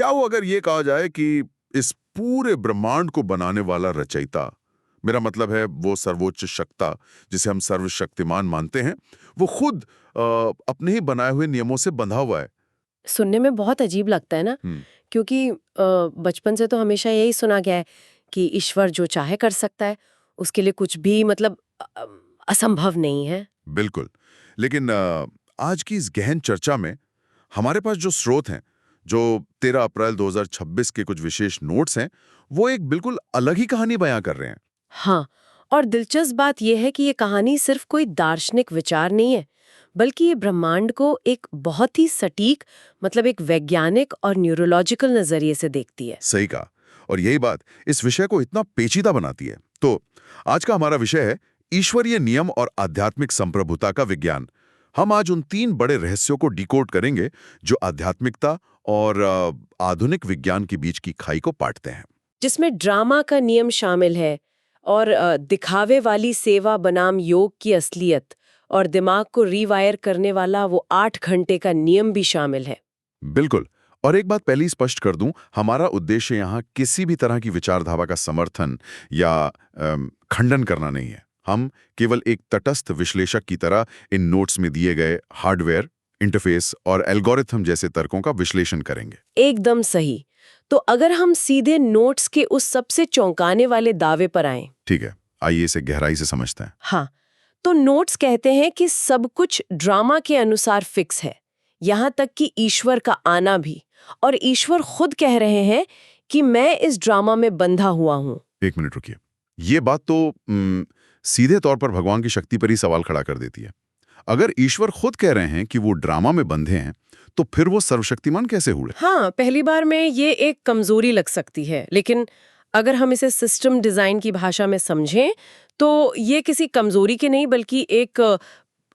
क्या वो अगर ये कहा जाए कि इस पूरे ब्रह्मांड को बनाने वाला रचयिता, मेरा मतलब है वो सर्वोच्च शक्ता जिसे हम सर्वशक्तिमान मानते हैं, वो खुद अपने ही बनाए हुए नियमों से बंधा हुआ है। सुनने में बहुत अजीब लगता है ना, हम्म। क्योंकि बचपन से तो हमेशा यही सुना गया है कि ईश्वर जो चाहे कर सकता है, उसके लिए कुछ भी मतलब असंभव नहीं है। बिल्कुल। लेकिन आज की इस गहन चर्चा में हमारे पास जो स्रोत हैं, जो 13 अप्रैल 2026 के कुछ विशेष नोट्स हैं, वो एक बिल्कुल अलग ही कहानी बयां कर रहे हैं। हाँ, और दिलचस्प बात यह है कि ये कहानी सिर्फ कोई दार्शनिक विचार नहीं है, बल्कि ये ब्रह्मांड को एक बहुत ही सटीक मतलब एक वैज्ञानिक और न्यूरोलॉजिकल नजरिए से देखती है। सही कहा। और यही बात इस विषय को इतना पेचीदा बनाती है। तो आज का हमारा विषय है ईश्वरीय नियम और आध्यात्मिक संप्रभुता का विज्ञान। हम आज उन 3 बड़े रहस्यों को डिकोड करेंगे जो आध्यात्मिकता और आधुनिक विज्ञान के बीच की खाई को पाटते हैं। जिसमें ड्रामा का नियम शामिल है और दिखावे वाली सेवा बनाम योग की असलियत और दिमाग को रीवायर करने वाला वो 8 घंटे का नियम भी शामिल है। बिल्कुल। और एक बात पहले ही स्पष्ट कर दूं, हमारा उद्देश्य यहाँ किसी भी तरह की विचारधारा का समर्थन या खंडन करना नहीं है। हम केवल एक तटस्थ विश्लेषक की तरह इन नोट्स में दिए गए हार्डवेयर, इंटरफेस और एल्गोरिथम जैसे तर्कों का विश्लेषण करेंगे। एकदम सही। तो अगर हम सीधे नोट्स के उस सबसे चौंकाने वाले दावे पर आएं। ठीक है, आइए इसे गहराई से समझते हैं। हाँ, तो नोट्स कहते हैं कि सब कुछ ड्रामा के अनुसार फिक्स है, यहाँ तक कि ईश्वर का आना भी। और ईश्वर खुद कह रहे हैं कि मैं इस ड्रामा में बंधा हुआ हूं। एक मिनट रुकिए। ये बात तो सीधे तौर पर भगवान की शक्ति पर ही सवाल खड़ा कर देती है। अगर ईश्वर खुद कह रहे हैं कि वो ड्रामा में बंधे हैं, तो फिर वो सर्वशक्तिमान कैसे हुए? हाँ, पहली बार में ये एक कमजोरी लग सकती है, लेकिन अगर हम इसे सिस्टम डिजाइन की भाषा में समझें तो ये किसी कमजोरी की नहीं बल्कि एक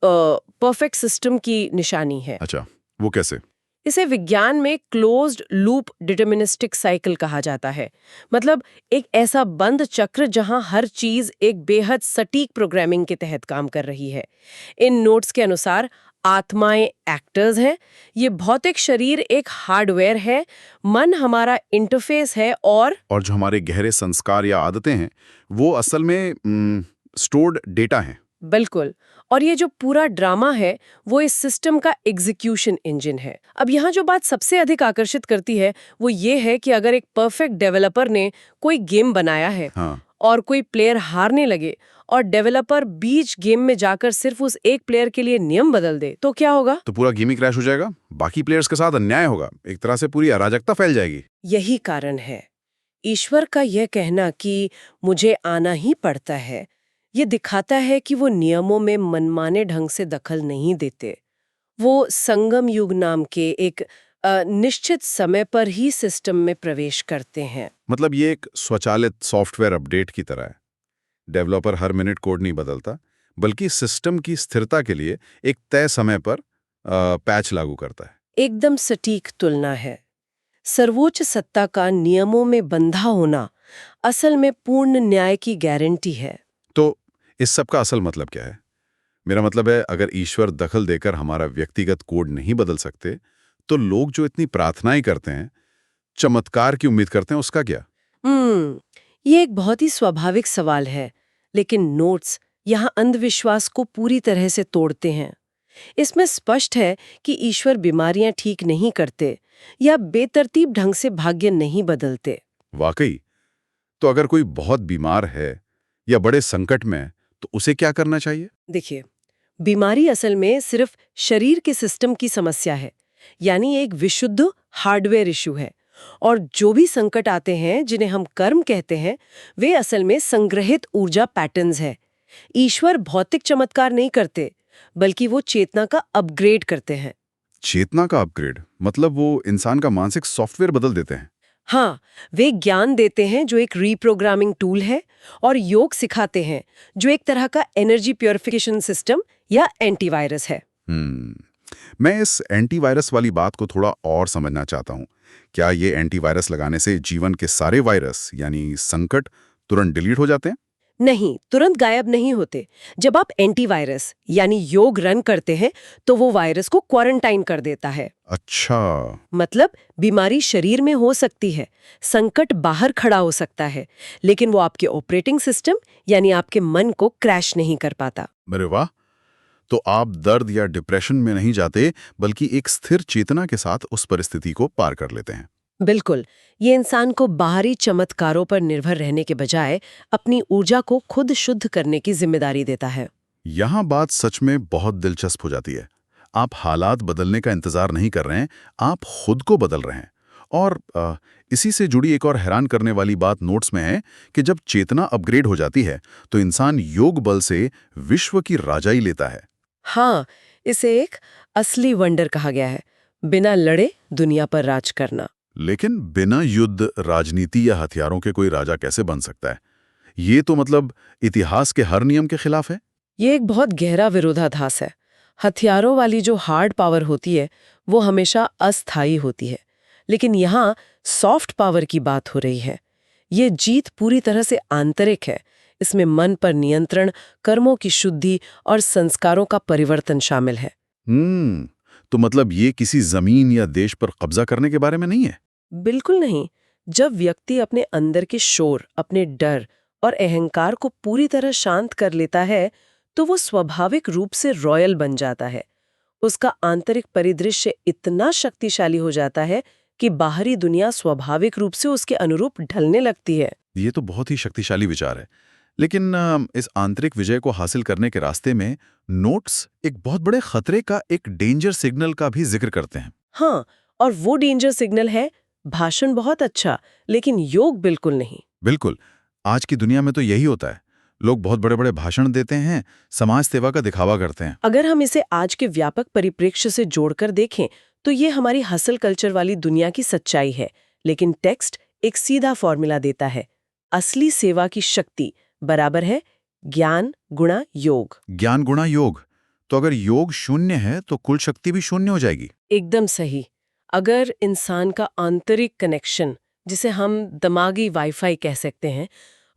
परफेक्ट सिस्टम की निशानी है। अच्छा, वो कैसे? इसे विज्ञान में क्लोज्ड लूप डिटर्मिनिस्टिक साइकिल कहा जाता है। मतलब एक ऐसा बंद चक्र जहां हर चीज एक बेहद सटीक प्रोग्रामिंग के तहत काम कर रही है। इन नोट्स के अनुसार आत्माएं एक्टर्स हैं, ये भौतिक शरीर एक हार्डवेयर है, मन हमारा इंटरफेस है और जो हमारे गहरे संस्कार या आदतें हैं, वो असल में स्टोर्ड डेटा हैं। बिल्कुल। और ये जो पूरा ड्रामा है वो इस सिस्टम का एग्जीक्यूशन इंजन है। अब यहाँ जो बात सबसे अधिक आकर्षित करती है वो ये है कि अगर एक परफेक्ट डेवलपर ने कोई गेम बनाया है हाँ। और कोई प्लेयर हारने लगे और डेवलपर बीच गेम में जाकर सिर्फ उस एक प्लेयर के लिए नियम बदल दे तो क्या होगा? तो पूरा गेम ही क्रैश हो जाएगा, बाकी प्लेयर्स के साथ अन्याय होगा, एक तरह से पूरी अराजकता फैल जाएगी। यही कारण है ईश्वर का यह कहना कि मुझे आना ही पड़ता है। ये दिखाता है कि वो नियमों में मनमाने ढंग से दखल नहीं देते। वो संगम युग नाम के एक निश्चित समय पर ही सिस्टम में प्रवेश करते हैं। मतलब ये एक स्वचालित सॉफ्टवेयर अपडेट की तरह है। डेवलपर हर मिनट कोड नहीं बदलता, बल्कि सिस्टम की स्थिरता के लिए एक तय समय पर पैच लागू करता है। एकदम सटीक तुलना है। सर्वोच्च सत्ता का नियमों में बंधा होना असल में पूर्ण न्याय की गारंटी है। तो इस सब का असल मतलब क्या है? मेरा मतलब है, अगर ईश्वर दखल देकर हमारा व्यक्तिगत कोड नहीं बदल सकते, तो लोग जो इतनी प्रार्थनाएं करते हैं, चमत्कार की उम्मीद करते हैं, उसका क्या? ये एक बहुत ही स्वाभाविक सवाल है, लेकिन नोट्स यहाँ अंधविश्वास को पूरी तरह से तोड़ते हैं। इसमें स्पष्ट है कि ईश्वर बीमारियां ठीक नहीं करते या बेतरतीब ढंग से भाग्य नहीं बदलते। वाकई? तो अगर कोई बहुत बीमार है या बड़े संकट में है, तो उसे क्या करना चाहिए? देखिए, बीमारी असल में सिर्फ शरीर के सिस्टम की समस्या है, यानी एक विशुद्ध हार्डवेयर इशू है। और जो भी संकट आते हैं जिन्हें हम कर्म कहते हैं, वे असल में संग्रहित ऊर्जा पैटर्न्स है। ईश्वर भौतिक चमत्कार नहीं करते, बल्कि वो चेतना का अपग्रेड करते हैं। चेतना का अपग्रेड मतलब वो इंसान का मानसिक सॉफ्टवेयर बदल देते हैं? हाँ, वे ज्ञान देते हैं जो एक रीप्रोग्रामिंग टूल है, और योग सिखाते हैं जो एक तरह का एनर्जी प्योरिफिकेशन सिस्टम या एंटीवायरस है। मैं इस एंटीवायरस वाली बात को थोड़ा और समझना चाहता हूँ। क्या ये एंटीवायरस लगाने से जीवन के सारे वायरस यानी संकट तुरंत डिलीट हो जाते हैं? नहीं, तुरंत गायब नहीं होते। जब आप एंटीवायरस यानी योग रन करते हैं तो वो वायरस को क्वारंटाइन कर देता है। अच्छा। मतलब बीमारी शरीर में हो सकती है, संकट बाहर खड़ा हो सकता है, लेकिन वो आपके ऑपरेटिंग सिस्टम यानी आपके मन को क्रैश नहीं कर पाता। अरे वाह। तो आप दर्द या डिप्रेशन में नहीं जाते, बल्कि एक स्थिर चेतना के साथ उस परिस्थिति को पार कर लेते हैं। बिल्कुल, ये इंसान को बाहरी चमत्कारों पर निर्भर रहने के बजाय अपनी ऊर्जा को खुद शुद्ध करने की जिम्मेदारी देता है। यहाँ बात सच में बहुत दिलचस्प हो जाती है। आप हालात बदलने का इंतजार नहीं कर रहे हैं, आप खुद को बदल रहे हैं। और इसी से जुड़ी एक और हैरान करने वाली बात नोट्स में है कि जब चेतना अपग्रेड हो जाती है तो इंसान योग बल से विश्व की राजाई लेता है। हाँ, इसे एक असली वंडर कहा गया है, बिना लड़े दुनिया पर राज करना। लेकिन बिना युद्ध, राजनीति या हथियारों के कोई राजा कैसे बन सकता है? ये तो मतलब इतिहास के हर नियम के खिलाफ है। ये एक बहुत गहरा विरोधाभास है। हथियारों वाली जो हार्ड पावर होती है वो हमेशा अस्थायी होती है, लेकिन यहाँ सॉफ्ट पावर की बात हो रही है। ये जीत पूरी तरह से आंतरिक है। इसमें मन पर नियंत्रण, कर्मों की शुद्धि और संस्कारों का परिवर्तन शामिल है। तो मतलब ये किसी जमीन या देश पर कब्जा करने के बारे में नहीं है? बिल्कुल नहीं। जब व्यक्ति अपने अंदर के शोर, अपने डर और अहंकार को पूरी तरह शांत कर लेता है तो वो स्वाभाविक रूप से रॉयल बन जाता है। उसका आंतरिक परिदृश्य इतना शक्तिशाली हो जाता है कि बाहरी दुनिया स्वाभाविक रूप से उसके अनुरूप ढलने लगती है। ये तो बहुत ही शक्तिशाली विचार है। लेकिन इस आंतरिक विजय को हासिल करने के रास्ते में नोट्स एक बहुत बड़े खतरे का, एक डेंजर सिग्नल का भी जिक्र करते हैं। हाँ, और वो डेंजर सिग्नल है भाषण बहुत अच्छा, लेकिन योग बिल्कुल नहीं। बिल्कुल। आज की दुनिया में तो यही होता है। लोग बहुत बड़े बड़े भाषण देते हैं, समाज सेवा का दिखावा करते हैं। अगर हम इसे आज के व्यापक परिप्रेक्ष्य से जोड़कर देखें तो ये हमारी हसल कल्चर वाली दुनिया की सच्चाई है। लेकिन टेक्स्ट एक सीधा फॉर्मूला देता है। असली सेवा की शक्ति बराबर है ज्ञान गुणा योग। ज्ञान गुणा योग। तो अगर योग शून्य है तो कुल शक्ति भी शून्य हो जाएगी। एकदम सही। अगर इंसान का आंतरिक कनेक्शन, जिसे हम दिमागी वाईफाई कह सकते हैं,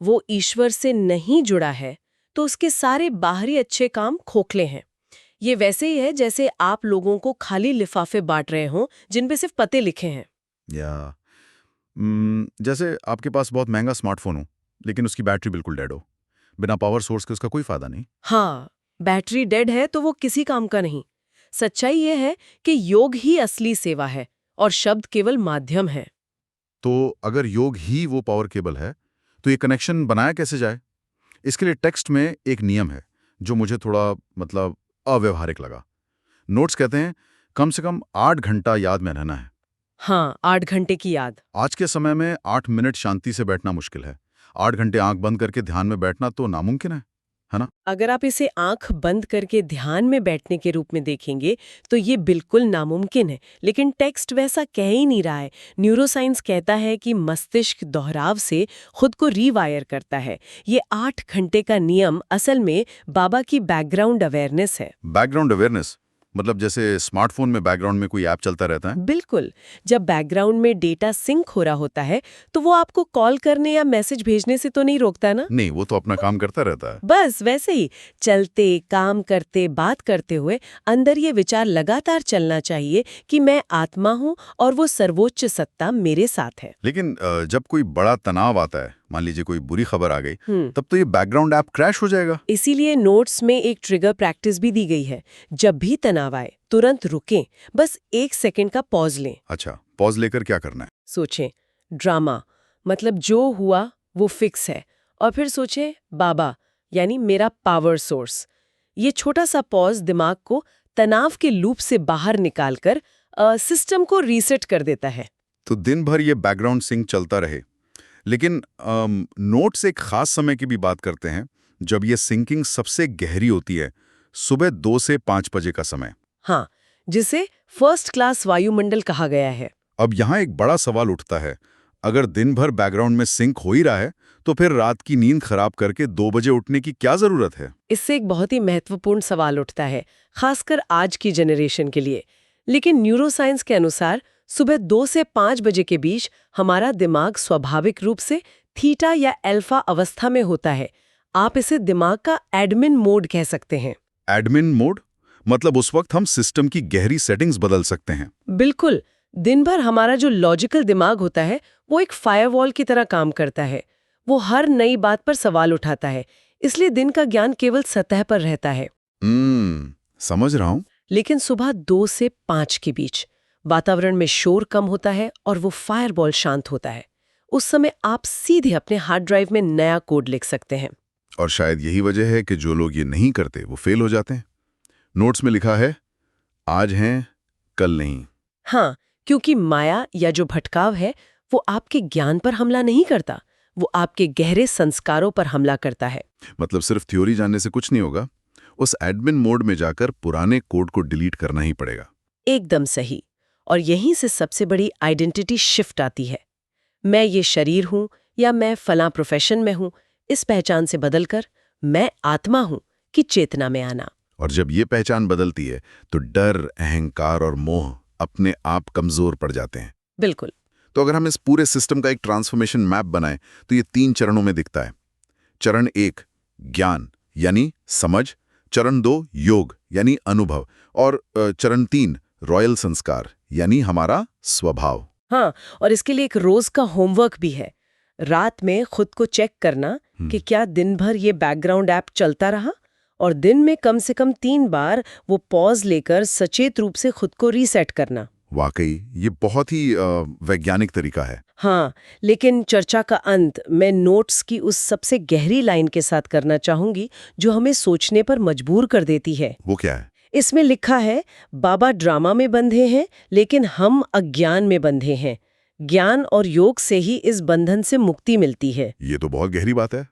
वो ईश्वर से नहीं जुड़ा है तो उसके सारे बाहरी अच्छे काम खोखले हैं। ये वैसे ही है जैसे आप लोगों को खाली लिफाफे बांट रहे हों जिन पे सिर्फ पते लिखे हैं। या जैसे आपके पास बहुत महंगा स्मार्टफोन हो, लेकिन उसकी बैटरी बिल्कुल डेड हो। बिना पावर सोर्स के उसका कोई फायदा नहीं। हाँ, बैटरी डेड है तो वो किसी काम का नहीं। सच्चाई ये है कि योग ही असली सेवा है और शब्द केवल माध्यम है। तो अगर योग ही वो पावर केबल है, तो ये कनेक्शन बनाया कैसे जाए? इसके लिए टेक्स्ट में एक नियम है जो मुझे थोड़ा मतलब अव्यवहारिक लगा। नोट्स कहते हैं कम से कम 8 घंटा याद में रहना है। हाँ, 8 घंटे की याद। आज के समय में 8 मिनट शांति से बैठना मुश्किल है। 8 घंटे आंख बंद करके ध्यान में बैठना तो नामुमकिन है ना? अगर आप इसे आंख बंद करके ध्यान में बैठने के रूप में देखेंगे तो ये बिल्कुल नामुमकिन है, लेकिन टेक्स्ट वैसा कह ही नहीं रहा है। न्यूरोसाइंस कहता है कि मस्तिष्क दोहराव से खुद को रीवायर करता है। ये 8 घंटे का नियम असल में बाबा की बैकग्राउंड अवेयरनेस है। बैकग्राउंड अवेयरनेस मतलब जैसे स्मार्टफोन में बैकग्राउंड में कोई ऐप चलता रहता है? बिल्कुल। जब बैकग्राउंड में डेटा सिंक हो रहा होता है तो वो आपको कॉल करने या मैसेज भेजने से तो नहीं रोकता ना। नहीं, वो तो अपना काम करता रहता है। बस वैसे ही चलते, काम करते, बात करते हुए अंदर ये विचार लगातार चलना चाहिए कि मैं आत्मा हूँ और वो सर्वोच्च सत्ता मेरे साथ है। लेकिन जब कोई बड़ा तनाव आता है, मान लीजिए कोई बुरी खबर आ गई, तब तो ये बैकग्राउंड ऐप क्रैश हो जाएगा। इसीलिए नोट्स में एक ट्रिगर प्रैक्टिस भी दी गई है। जब भी तनाव आए तुरंत रुकें, बस 1 सेकंड का पॉज लें। अच्छा, पॉज लेकर क्या करना है? सोचें, ड्रामा मतलब जो हुआ वो फिक्स है, और फिर सोचें बाबा यानी मेरा पावर सोर्स। ये छोटा सा पॉज दिमाग को तनाव के लूप से बाहर निकालकर सिस्टम को रीसेट कर देता है। तो दिन भर ये बैकग्राउंड सिंक चलता रहे। लेकिन नोट्स एक खास समय की भी बात करते हैं जब ये सिंकिंग सबसे गहरी होती है, सुबह 2 से 5 बजे का समय। हाँ, जिसे फर्स्ट क्लास वायुमंडल कहा गया है। अब यहाँ एक बड़ा सवाल उठता है, अगर दिन भर बैकग्राउंड में सिंक हो ही रहा है तो फिर रात की नींद खराब करके 2 बजे उठने की क्या जरूरत है? इससे एक बहुत ही महत्वपूर्ण सवाल उठता है, खासकर आज की जनरेशन के लिए। लेकिन न्यूरोसाइंस के अनुसार सुबह 2 से 5 बजे के बीच हमारा दिमाग स्वाभाविक रूप से थीटा या अल्फा अवस्था में होता है। आप इसे दिमाग का एडमिन मोड कह सकते हैं। एडमिन मोड मतलब उस वक्त हम सिस्टम की गहरी सेटिंग्स बदल सकते हैं। बिल्कुल। दिन भर हमारा जो लॉजिकल दिमाग होता है वो एक फायरवॉल की तरह काम करता है। वो हर नई बात पर सवाल उठाता है, इसलिए दिन का ज्ञान केवल सतह पर रहता है। समझ रहा हूँ। लेकिन सुबह 2 से 5 के बीच वातावरण में शोर कम होता है और वो फायरवॉल शांत होता है। उस समय आप सीधे अपने हार्ड ड्राइव में नया कोड लिख सकते हैं। और शायद यही वजह है कि जो लोग ये नहीं करते वो फेल हो जाते हैं। नोट्स में लिखा है आज हैं कल नहीं। हाँ, क्योंकि माया या जो भटकाव है वो आपके ज्ञान पर हमला नहीं करता, वो आपके गहरे संस्कारों पर हमला करता है। मतलब सिर्फ थ्योरी जानने से कुछ नहीं होगा, उस एडमिन मोड में जाकर पुराने कोड को डिलीट करना ही पड़ेगा। एकदम सही। और यहीं से सबसे बड़ी आइडेंटिटी शिफ्ट आती है। मैं ये शरीर हूं या मैं फलां प्रोफेशन में हूं, इस पहचान से बदलकर मैं आत्मा हूं कि चेतना में आना। और जब ये पहचान बदलती है तो डर, अहंकार और मोह अपने आप कमजोर पड़ जाते हैं। बिल्कुल। तो अगर हम इस पूरे सिस्टम का एक ट्रांसफॉर्मेशन मैप बनाएं तो ये 3 चरणों में दिखता है। चरण 1 ज्ञान यानी समझ, चरण 2 योग यानी अनुभव, और चरण 3 रॉयल संस्कार यानी हमारा स्वभाव। हाँ, और इसके लिए एक रोज का होमवर्क भी है। रात में खुद को चेक करना कि क्या दिन भर ये बैकग्राउंड ऐप चलता रहा, और दिन में कम से कम 3 बार वो पॉज लेकर सचेत रूप से खुद को रीसेट करना। वाकई ये बहुत ही वैज्ञानिक तरीका है। हाँ, लेकिन चर्चा का अंत मैं नोट्स की उस सबसे गहरी लाइन के साथ करना चाहूंगी जो हमें सोचने पर मजबूर कर देती है। वो क्या है? इसमें लिखा है, बाबा ड्रामा में बंधे हैं लेकिन हम अज्ञान में बंधे हैं। ज्ञान और योग से ही इस बंधन से मुक्ति मिलती है। ये तो बहुत गहरी बात है,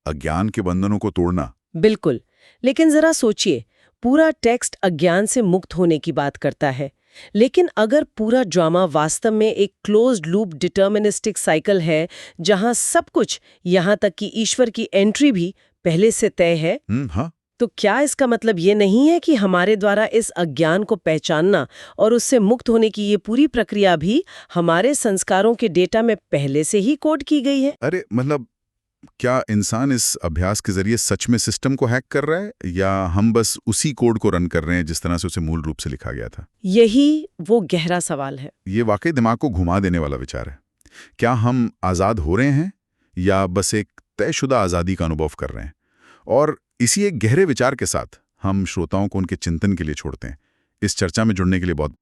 अज्ञान के बंधनों को तोड़ना। बिल्कुल। लेकिन जरा सोचिए, पूरा टेक्स्ट अज्ञान से मुक्त होने की बात करता है, लेकिन अगर पूरा ड्रामा वास्तव में एक क्लोज्ड लूप डिटर्मिनिस्टिक साइकिल है जहां सब कुछ, यहां तक कि ईश्वर की एंट्री भी पहले से तय है, हाँ। तो क्या इसका मतलब ये नहीं है कि हमारे द्वारा इस अज्ञान को पहचानना और उससे मुक्त होने की ये पूरी प्रक्रिया भी हमारे संस्कारों के डेटा में पहले से ही कोड की गई है? अरे मतलब क्या इंसान इस अभ्यास के जरिए सच में सिस्टम को हैक कर रहा है, या हम बस उसी कोड को रन कर रहे हैं जिस तरह से उसे मूल रूप से लिखा गया था? यही वो गहरा सवाल है। ये वाकई दिमाग को घुमा देने वाला विचार है। क्या हम आज़ाद हो रहे हैं या बस एक तयशुदा आज़ादी का अनुभव कर रहे हैं? और इसी एक गहरे विचार के साथ हम श्रोताओं को उनके चिंतन के लिए छोड़ते हैं। इस चर्चा में जुड़ने के लिए बहुत